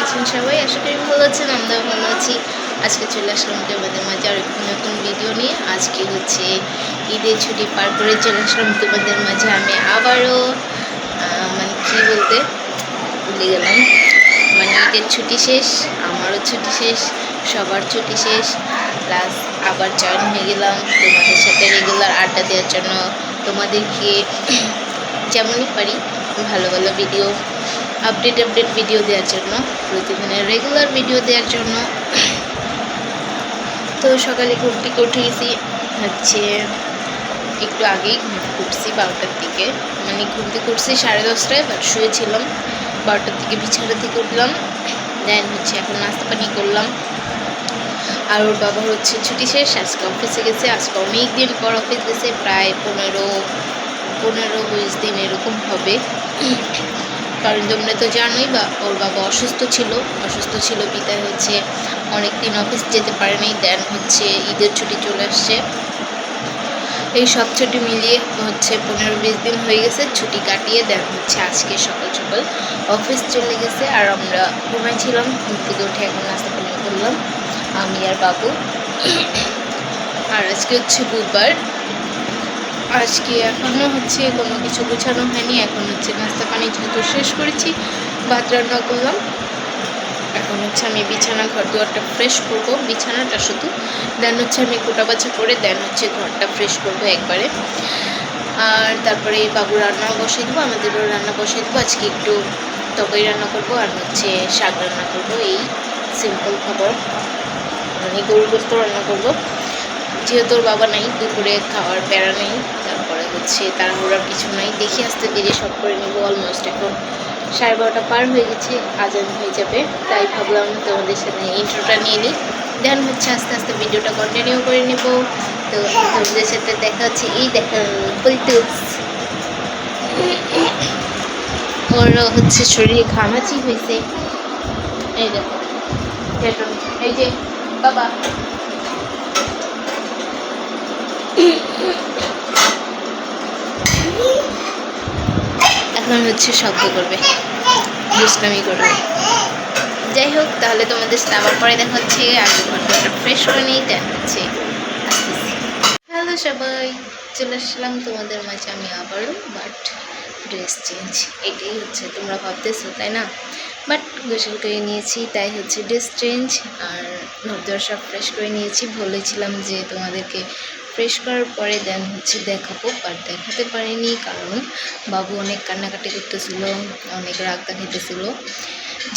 আছেন সবাই? আশা করি ভালো আছেন, আমরাও ভালো আছি। আজকে চলে আসলাম তোমাদের মাঝে আর একটি নতুন ভিডিও নিয়ে। আজকে হচ্ছে ঈদের ছুটি পার করে চলে আসলাম তোমাদের মাঝে। আমি আবারও মানে কী বলতে ভুলে গেলাম, মানে ঈদের ছুটি শেষ, আমারও ছুটি শেষ, সবার ছুটি শেষ, প্লাস আবার জয়েন হয়ে গেলাম তোমাদের সাথে রেগুলার আড্ডা দেওয়ার জন্য। তোমাদেরকে যেমনই পারি ভালো ভালো ভিডিও, আপডেট ভিডিও দেওয়ার জন্য, প্রতিদিনের রেগুলার ভিডিও দেওয়ার জন্য। তো সকালে ঘুম থেকে উঠে গেছি হচ্ছে একটু আগেই, উঠছি 12টার দিকে, মানে ঘুম থেকে উঠছি 10:30টায়, বাট শুয়েছিলাম 12টার দিকে, বিছানা থেকে উঠলাম। দেন হচ্ছে এখন নাস্তা পানি করলাম। আর ওর বাবা হচ্ছে ছুটি শেষ, আজকে অফিসে গেছে। আজকে অনেক দিন পর অফিস গেছে, প্রায় 15-20 দিন এরকম হবে। কারণ তোমরা তো জানোই, বা ওর বাবা অসুস্থ ছিল বিদায় হচ্ছে অনেক দিন অফিস যেতে পারেনি। দেন হচ্ছে ঈদের ছুটি চলে আসছে, এই সব ছুটি মিলিয়ে হচ্ছে 15-20 দিন হয়ে গেছে ছুটি কাটিয়ে। দেন হচ্ছে আজকে সকাল সকাল অফিস চলে গেছে, আর আমরা ঘুমাইছিলাম। ঘুম থেকে উঠে এখন নাস্তা পানি করলাম আমি আর বাবু। আর আজকে হচ্ছে বুধবার, আজকে এখনও হচ্ছে কোনো কিছু গোছানো হয়নি। এখন হচ্ছে নাস্তা পানি যেহেতু শেষ করেছি, ভাত রান্না করলাম। এখন হচ্ছে আমি বিছানা ঘর দুয়ারটা ফ্রেশ করবো, বিছানাটা শুধু। দেন হচ্ছে আমি কোটা বাছা করে দেন হচ্ছে ঘরটা ফ্রেশ করবো একবারে। আর তারপরে বাবু রান্না বসিয়ে দেবো, আমাদেরও রান্না বসিয়ে দেবো। আজকে একটু তরকারি রান্না করবো আর হচ্ছে শাক রান্না করবো, এই সিম্পল খাবার। মানে গরুর গোশত রান্না করবো, যেহেতু ওর বাবা নাই, দুপুরে খাওয়ার প্যারা নেই। তারপরে হচ্ছে তাড়াহুড়ার কিছু নাই, দেখি আস্তে ধীরে সব করে নেবো। অলমোস্ট এখন 12:30 পার হয়ে গেছে, আজান হয়ে যাবে। তাই ভাবলাম তোমাদের সাথে ইন্ট্রোটা নিয়ে নিই, দেন হচ্ছে আস্তে আস্তে ভিডিওটা কন্টিনিউ করে নেব। তো তোমাদের সাথে দেখা হচ্ছে, এই দেখা বলতে ওর হচ্ছে শরীরে ঘামাচি হয়েছে। এই দেখো, এই যে বাবা এখন হচ্ছে শব্দ করবে, দুষ্টামি করবে। যাই হোক, তাহলে তোমাদের সাথে আবার পরে দেখা হচ্ছে। আগে ঘরটা ফ্রেশ করে নিই, দেন হচ্ছে আসতেছি। হ্যালো সবাই, চলে আসলাম তোমাদের মাঝে আমি আবারও, বাট ড্রেস চেঞ্জ। এটাই হচ্ছে তোমরা ভাবতেছো, তাই না? বাট গোসল করে নিয়েছি, তাই হচ্ছে ড্রেস চেঞ্জ। আর ঘর সব ফ্রেশ করে নিয়েছি। বলেছিলাম যে তোমাদেরকে ফ্রেশ করার পরে দেন হচ্ছে দেখাবো, বাট দেখাতে পারিনি, কারণ বাবু অনেক কান্নাকাটি করতেছিল, অনেক রাগ দেখাইতেছিল,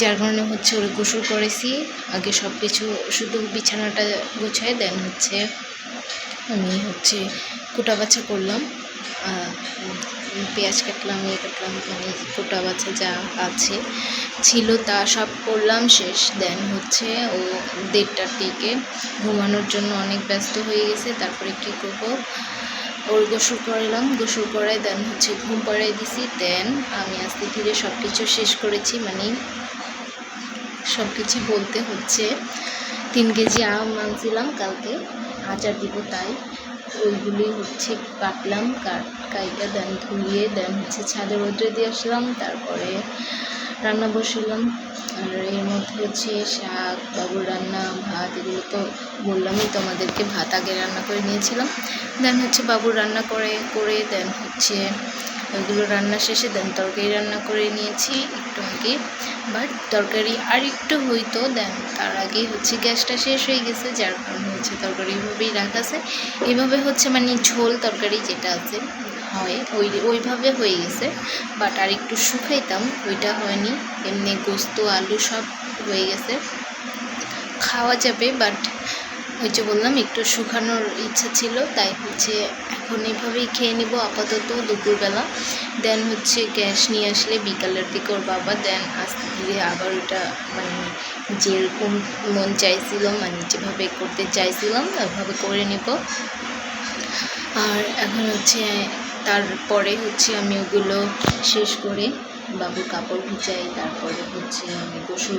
যার কারণে হচ্ছে ওরা গোসল করেছি। আগে সব কিছু শুধু বিছানাটা গোছায়, দেন হচ্ছে আমি হচ্ছে কোটা বাছা করলাম, পেঁয়াজ কাটলাম, কাটলাম, মানে কোটা বাছা যা আছে ছিল তা সব করলাম শেষ। দেন হচ্ছে ও 1:30টার দিকে ঘুমানোর জন্য অনেক ব্যস্ত হয়ে গেছে। তারপরে কি করব, ওর গোসল করালাম, গোসল করাই দেন হচ্ছে ঘুম পাড়াই দিছি। দেন আমি আস্তে ধীরে সব কিছু শেষ করেছি, মানে সব কিছু বলতে হচ্ছে 3 কেজি আম আনছিলাম কালকে, আচার দিব, তাই ওইগুলি হচ্ছে কাটলাম, কাইটা দেন ধুয়ে দেন হচ্ছে ছাদে রোদ্রে দিয়ে আসলাম। তারপরে রান্না বসালাম, আর এর মধ্যে হচ্ছে শাক, বাবুর রান্না, ভাত, এগুলো তো বললামই তোমাদেরকে, ভাত আগে রান্না করে নিয়েছিলাম। দেন হচ্ছে বাবুর রান্না করে দেন হচ্ছে ওইগুলো রান্না শেষে দেন তরকারি রান্না করে নিয়েছি একটু আগে, বাট তরকারি আর একটু হইতো। দেন তার আগেই হচ্ছে গ্যাসটা শেষ হয়ে গেছে, যার কারণে হচ্ছে তরকারি এইভাবেই রাখা আছে। এইভাবে হচ্ছে মানে ঝোল তরকারি যেটা আছে হয় ওইভাবে হয়ে গেছে, বাট আর একটু শুকাইতাম, ওইটা হয়নি। এমনি গোস্ত আলু সব হয়ে গেছে, খাওয়া যাবে, বাট ওই যে বললাম একটু শুকানোর ইচ্ছা ছিল, তাই হচ্ছে এখন এইভাবেই খেয়ে নিব আপাতত দুপুরবেলা। দেন হচ্ছে গ্যাস নিয়ে আসলে বিকালের দিকে ওর বাবা, দেন আস্তে ধীরে আবার ওটা মানে যেরকম মন চাইছিল, মানে যেভাবে করতে চাইছিলাম ওইভাবে করে নেব। আর এখন হচ্ছে তারপরে হচ্ছে আমি ওগুলো শেষ করে বাবুর কাপড় ভিজাই, তারপরে হচ্ছে আমি গোসল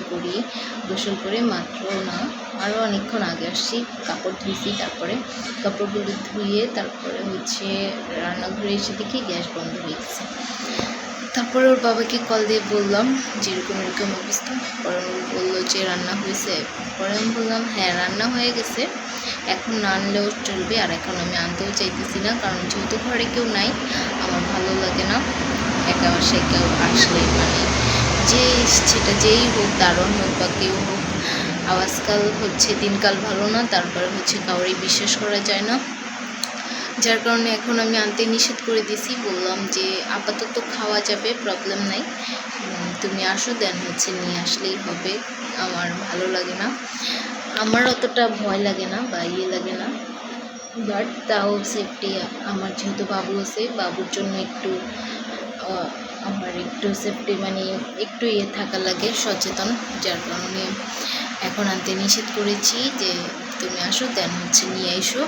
করে মাত্র না আরও অনেকক্ষণ আগে আসছি, কাপড় ধুইছি। তারপরে কাপড়গুলো ধুয়ে তারপরে হচ্ছে রান্নাঘরে এসে দেখি গ্যাস বন্ধ হয়ে গেছে। তারপরে ওর বাবাকে কল দিয়ে বললাম যে এরকম অবস্থা। পরে ও বললো যে রান্না হয়েছে। পরে আমি বললাম হ্যাঁ রান্না হয়ে গেছে, এখন না আনলেও চলবে, আর এখন আমি আনতেও চাইতেছি না, কারণ যেহেতু ঘরে কেউ নাই আমার ভালো লাগে না একা বাসায় কেউ আসলে, মানে যে সেটা যেই হোক, দারুণ হোক বা কেউ হোক। আজকাল হচ্ছে দিনকাল ভালো না, তারপরে হচ্ছে কাউরেই বিশ্বাস করা যায় না, যার কারণে এখন আমি আনতে নিষেধ করে দিয়েছি। বললাম যে আপাতত খাওয়া যাবে, প্রবলেম নাই, তুমি আসো, দেন হচ্ছে নিয়ে আসলেই হবে। আমার ভালো লাগে না, আমার অতটা ভয় লাগে না বা লাগে না, বাট তাও সেফটি, আমার যেহেতু বাবু আছে, বাবুর জন্য একটু আমার একটু সেফটি, মানে একটু থাকা লাগে, সচেতন, যার কারণে এখন আনতে নিষেধ করেছি যে তুমি আসো, দেন হচ্ছে নিয়ে এসো।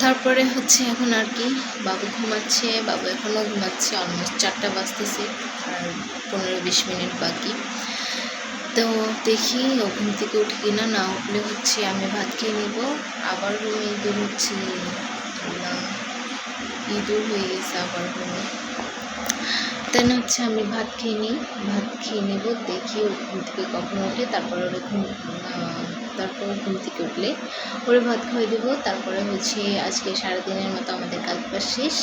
তারপরে হচ্ছে এখন আর কি বাবু ঘুমাচ্ছে, বাবু এখনও ঘুমাচ্ছে, অলমোস্ট 4টা বাজতেছে আর 15-20 মিনিট বাকি। তো দেখি ও ঘুম থেকে উঠে কিনা, না উঠলে হচ্ছে আমি ভাত খেয়ে নিব। আবার রুমে ইঁদুর হচ্ছে, ইঁদুর হয়ে গেছে আবার রুমে। দেন হচ্ছে আমি ভাত খেয়ে নেব, দেখি ও ঘুম থেকে কখন ওঠে, তারপর ঘুম থেকে উঠলে ওরে ভাত খাওয়াই দেবো। তারপরে হচ্ছে আজকে সারাদিনের মতো আমাদের কাজ শেষ।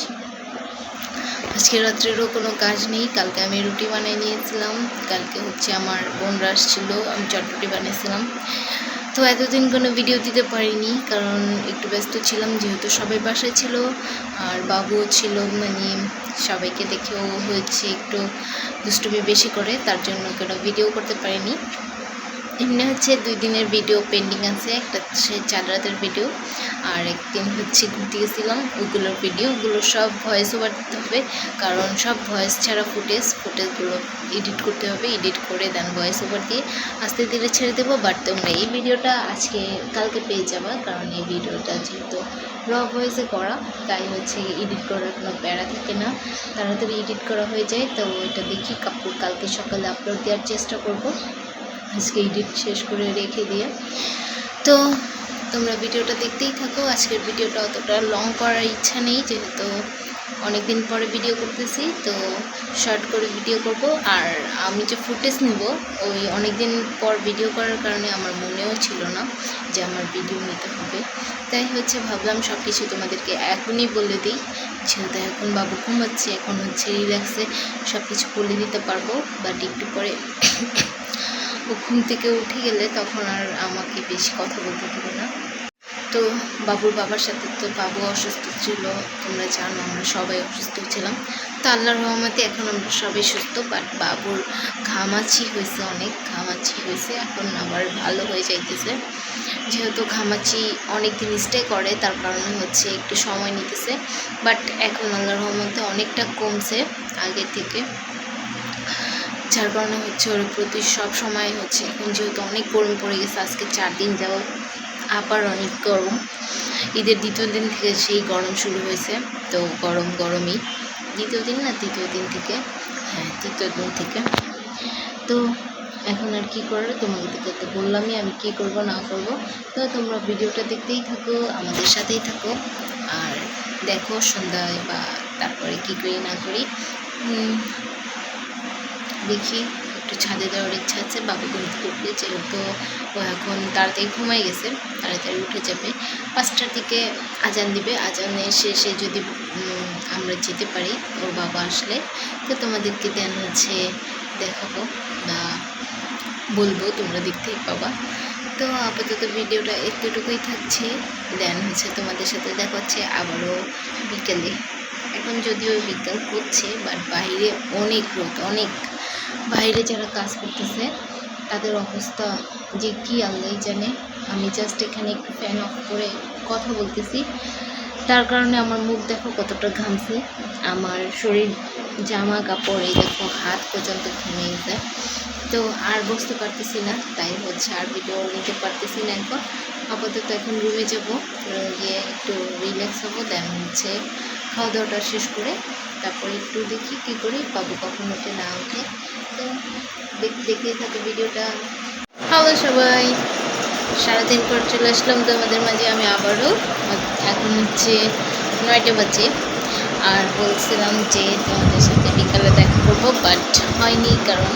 আজকে রাত্রেরও কোনো কাজ নেই, কালকে আমি রুটি বানিয়ে নিয়েছিলাম, কালকে হচ্ছে আমার বোনরা আসছিল, আমি চটরুটি বানিয়েছিলাম। তো এতদিন কোনো ভিডিও দিতে পারিনি, কারণ একটু ব্যস্ত ছিলাম, যেহেতু সবাই বাসায় ছিল আর বাবুও ছিল, মানে সবাইকে দেখেও হয়েছে একটু দুষ্টুমি বেশি করে, তার জন্য কোনো ভিডিও করতে পারিনি। এমনি হচ্ছে 2 দিনের ভিডিও পেন্ডিং আছে, একটা সে 4 রাতের ভিডিও, আর একদিন হচ্ছে ঘুরতে গেছিলাম, ওগুলোর ভিডিও, ওগুলো সব ভয়েস ওভার দিতে হবে, কারণ সব ভয়েস ছাড়া ফুটেজগুলো এডিট করতে হবে, এডিট করে দেন ভয়েস ওভার দিয়ে আস্তে ধীরে ছেড়ে দেবো। বাট তোমরা এই ভিডিওটা কালকে পেয়ে যাবা, কারণ এই ভিডিওটা যেহেতু র ভয়েসে করা, তাই হচ্ছে এডিট করার কোনো প্যারা থাকে না, তাড়াতাড়ি এডিট করা হয়ে যায়। তো এটা দেখি কালকে সকালে আপলোড দেওয়ার চেষ্টা করব, আজকে এডিট শেষ করে রেখে দিয়ে। তো তোমরা ভিডিওটা দেখতেই থাকো। আজকের ভিডিওটা অতটা লং করার ইচ্ছা নেই, যেহেতু অনেক দিন পরে ভিডিও করতেছি, তো শর্ট করে ভিডিও করব। আর আমি যে ফুটেজ নেব, ওই অনেক দিন পর ভিডিও করার কারণে আমার মনেও ছিল না যে আমার ভিডিও নিতে হবে, তাই হচ্ছে ভাবলাম সব কিছু তোমাদেরকে এখনই বলে দিই, যেহেতু এখন বাবু ঘুমাচ্ছে, এখন হচ্ছে রিল্যাক্সে সব কিছু বলে দিতে পারবো। বাট একটু পরে ও ঘুম থেকে উঠে গেলে তখন আর আমাকে বেশি কথা বলতে দেবে না। তো বাবুর বাবার সাথে, তো বাবু অসুস্থ ছিল, তোমরা জানো আমরা সবাই অসুস্থ ছিলাম, তো আল্লাহর রহমতে এখন আমরা সবাই সুস্থ। বাট বাবুর অনেক ঘামাচি হয়েছে, এখন আবার ভালো হয়ে যাইতেছে, যেহেতু ঘামাচি অনেক দিন স্টে করে, তার কারণে হচ্ছে একটু সময় নিতেছে। বাট এখন আল্লাহর রহমতে অনেকটা কমছে আগের থেকে, যার কারণে হচ্ছে ওর প্রতি সব সময় হচ্ছে, এখন যেহেতু অনেক গরম পড়ে গেছে, আজকে 4 দিন যাও আবার অনেক গরম, ঈদের 2য় দিন থেকে সেই গরম শুরু হয়েছে, তো গরমই 2য় দিন না 3য় দিন থেকে, হ্যাঁ 3য় দিন থেকে। তো এখন আর কি করে, তোমাদেরকে তো বললামই আমি কি করব না করব। তো তোমরা ভিডিওটা দেখতেই থাকো, আমাদের সাথেই থাকো, আর দেখো সন্ধ্যায় বা তারপরে কি করি না করি। দেখি একটু ছাদে দেওয়ার ইচ্ছা আছে, বাবু ঘুম থেকে উঠলে, যেহেতু ও এখন তাড়াতাড়ি ঘুমাই গেছে, তাড়াতাড়ি উঠে যাবে। 5টার দিকে আজান দিবে, আজানের শেষে যদি আমরা যেতে পারি ওর বাবা আসলে, তো তোমাদেরকে দেন হচ্ছে দেখাবো বা বলবো, তোমরা দেখতেই পাবা। তো আপাতত ভিডিওটা এতটুকুই থাকছে, দেন হচ্ছে তোমাদের সাথে দেখা হচ্ছে আবারও বিকেলে। এখন যদিও বিকেল হচ্ছে, বাট বাইরে অনেক রোদ, অনেক, বাইরে যারা কাজ করতেছে তাদের অবস্থা যে কি আল্লাহই জানে। আমি জাস্ট এখানে একটু ফ্যান অফ করে কথা বলতেছি, তার কারণে আমার মুখ দেখো কতটা ঘামছে, আমার শরীর জামা কাপড় এই দেখো হাত পর্যন্ত ঘেমে যায়। তো আর বসতে পারতেছি না, তাই হচ্ছে আর ভিডিও নিতে পারতেছি না। এখন আপাতত এখন রুমে যাবো, গিয়ে একটু রিল্যাক্স হবো, দেন হচ্ছে খাওয়া দাওয়াটা শেষ করে তারপরে একটু দেখি কী করি, বাবু কখন ওঠে না ওঠে। তো দেখতে থাকে ভিডিওটা। হ্যালো সবাই, সারাদিন পর চলে আসলাম তোমাদের মাঝে আমি আবারও। এখন হচ্ছে 9টা বাজে, আর বলছিলাম যে তোমাদের সাথে বিকালে দেখা করবো, বাট হয়নি, কারণ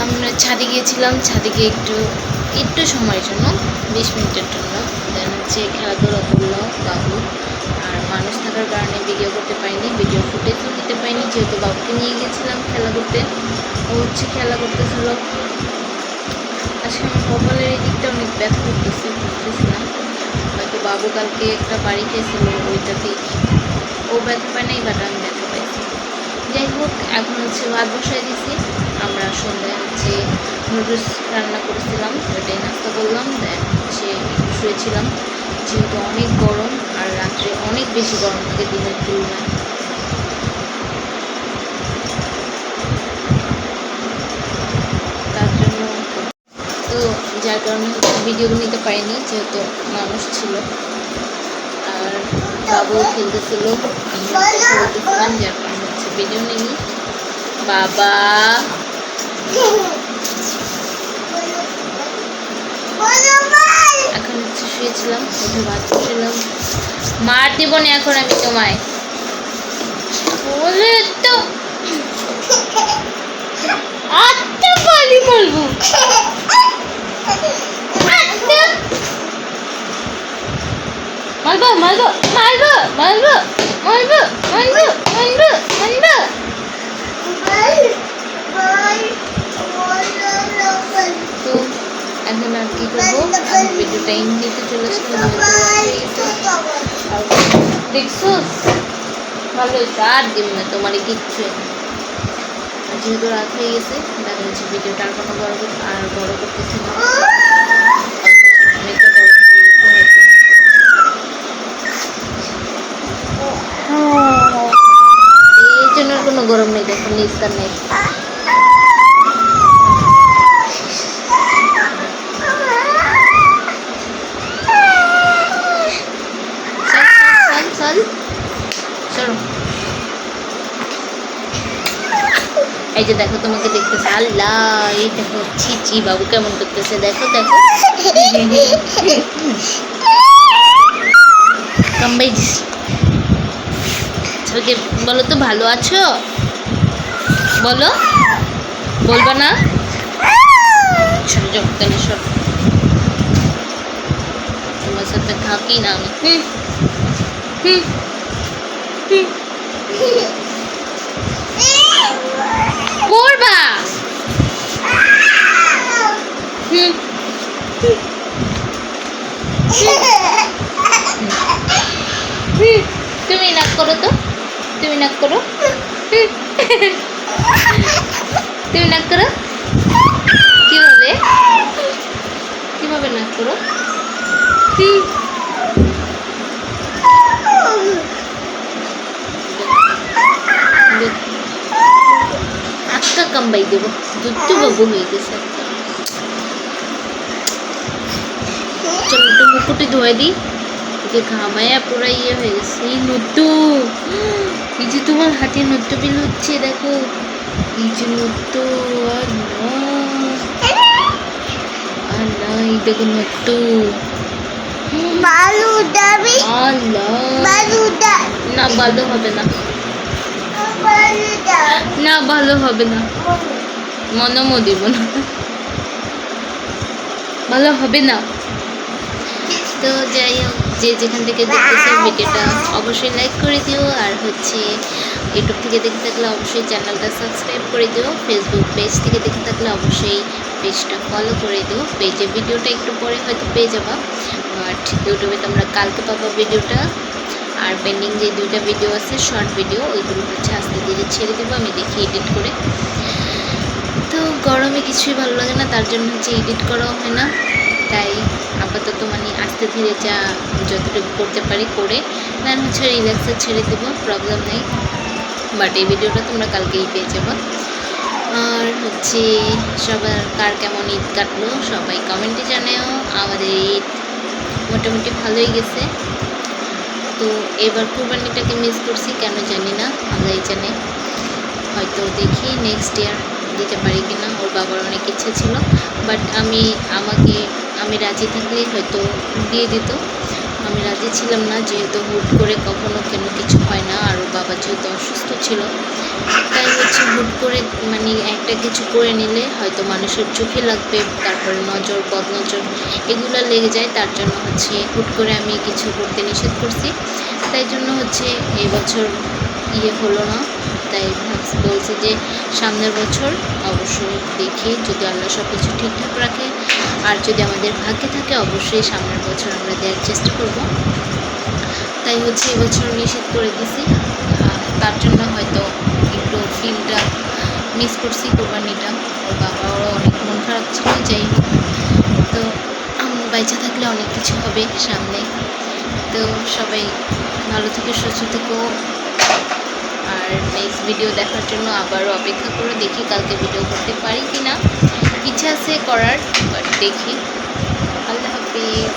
আমরা ছাদে গিয়েছিলাম। ছাদে গিয়ে একটু সময়ের জন্য, 20 মিনিটের জন্য, দেন হচ্ছে খেলাধুলা করলো বাবু। আর মানুষ থাকার কারণে ভিডিও করতে পারিনি, ভিডিও ফুটেজও নিতে পারিনি, যেহেতু বাবুকে নিয়ে গিয়েছিলাম খেলা করতে। ও হচ্ছে খেলা করতেছিল। আজকে আমার কপালের এই দিকটা অনেক ব্যথা করতেছে, বুঝতেছিলাম হয়তো বাবু কালকে একটা বাড়ি খেয়েছিল, ওইটাতেই ও ব্যথা পায় নাই, বাট আমি ব্যথা পাইছি। যাই হোক, এখন হচ্ছে ভাত বসাই দিছি। আমরা সন্ধ্যায় হচ্ছে নুডলস রান্না করেছিলাম, ওইটাই নাস্তা করলাম। দেন হচ্ছে একটু শুয়েছিলাম, যেহেতু অনেক গরম আর রাত্রে অনেক বেশি গরম থাকে দিনের তুলনায়। তার জন্য তো যার কারণে হচ্ছে ভিডিও নিতে পারিনি, যেহেতু মানুষ ছিল আর বাবু খেলতেছিল, আমরা খেলতেছিলাম, যার কারণে হচ্ছে ভিডিও নিইনি। বাবা এখন হচ্ছে শুয়েছিলাম, উঠে ভাত বসালাম। মার দিব না এখন আমি তোমায়, বলে তো আত্মা পানি বলবো। মারবো মারবো মারবো মারবো মারবো মারবো মারবো মারবো। তো এখন আর কি করবো, আমি ভিডিওটা এন্ডিতে চলে আসলাম। দেখছো ভালো হয়েছে, আর দিব না তোমার কিচ্ছু। যেহেতু রাত হয়ে গেছে, দেখা যাচ্ছে ভিডিওটা আর কোনো বড় করতেছি না, এই জন্য কোনো গরম নেই, দেখো নিস্তার নেই। এই যে দেখো তোমাকে দেখতেছে, আল্লাহ এই দেখো, ছি বাবু কেমন করতেছে, দেখো দেখো কাম্বাই দিছি। সবাইকে বলো তো ভালো আছো, বলো, বলবা না? সর তাহলে সর, তোমার সাথে থাকি না আমি। পড়বা তুমি নাক করো তো, তুমি নাক করো, তুমি নাক করো, কিভাবে কিভাবে নাক করো? আটটা কামবাই দেবো, দুধ বাবু হয়ে গেছে। চলো একটু মুকুটি ধোয়া দিই, যে ঘামায়া পুরা ইয়ে হয়ে গেছে। এই নট্টু, এই যে তোমার হাতে নট্টু বিল হচ্ছে, দেখো এই যে নট্টু। আর না এই দেখো নট্টু, না ভালো হবে না, না ভালো হবে না, মনমও দিব না, ভালো হবে না। তো যাই হোক, যে যেখান থেকে দেখতেছে ভিডিওটা অবশ্যই লাইক করে দিও, আর হচ্ছে ইউটিউব থেকে দেখে থাকলে অবশ্যই চ্যানেলটা সাবস্ক্রাইব করে দিও, ফেসবুক পেজ থেকে দেখে থাকলে অবশ্যই পেজটা ফলো করে দিও। পেজে ভিডিওটা একটু পরে হয়তো পেয়ে যাবা, বাট ইউটিউবে তোমরা কালকে পাবা ভিডিওটা। আর পেন্ডিং যে 2টা ভিডিও আছে শর্ট ভিডিও, ওইগুলো হচ্ছে আস্তে ধীরে ছেড়ে দেবো, আমি দেখি এডিট করে। তো গরমে কিছুই ভালো লাগে না, তার জন্য হচ্ছে এডিট করাও হয় না, তাই আপাতত মানে আস্তে ধীরে যা যতটুকু করতে পারি করে দেন হচ্ছে রিল্যাক্সে ছেড়ে দেবো, প্রবলেম নেই। বাট এই ভিডিওটা তোমরা কালকেই পেয়ে যাবো। আর হচ্ছে সবার কার কেমন ঈদ কাটলো সবাই কমেন্টে জানাও। আমাদের ঈদ মোটামুটি ভালোই গেছে। তো এবার কুরবানিটাকে মিস করছি, কেন জানি না, আল্লাহই জানে। হয়তো দেখি নেক্সট ইয়ার দিতে পারি কিনা, ওর বাবার অনেক ইচ্ছা ছিল, বাট আমি রাজি থাকলে হয়তো দিয়ে দিত, আমি রাজি ছিলাম না, যেহেতু হুট করে কখনো কোনো কিছু হয় না, আর ওর বাবা যেহেতু অসুস্থ ছিল, তাই হচ্ছে হুট করে মানে একটা কিছু করে নিলে হয়তো মানুষের চোখে লাগবে, তারপরে নজর বদনজর এগুলো লেগে যায়। তার জন্য হচ্ছে হুট করে আমি কিছু করতে নিষেধ করছি, তাই জন্য হচ্ছে এবছর হলো না। তাই বলছি যে সামনের বছর অবশ্যই দেখি, যদি আল্লাহ সব কিছু ঠিকঠাক রাখে আর যদি আমাদের ভাগ্যে থাকে অবশ্যই সামনের বছর আমরা দেওয়ার চেষ্টা করব। তাই হচ্ছে এবছর নিষেধ করে দিছি। তার জন্য হয়তো একটু ফিলটা মিস করছি কোরবানিটা। ওর বাবারও অনেক মন খারাপ ছিল। যাই হোক, তো বাইচা থাকলে অনেক কিছু হবে সামনে। তো সবাই ভালো থেকে সুস্থ থেকো, আর নেক্সট ভিডিও দেখার জন্য আবারও অপেক্ষা করে দেখি কালকে ভিডিও করতে পারি কি না। ইচ্ছা আছে করার, বাট দেখি। আল্লাহ হাফিজ।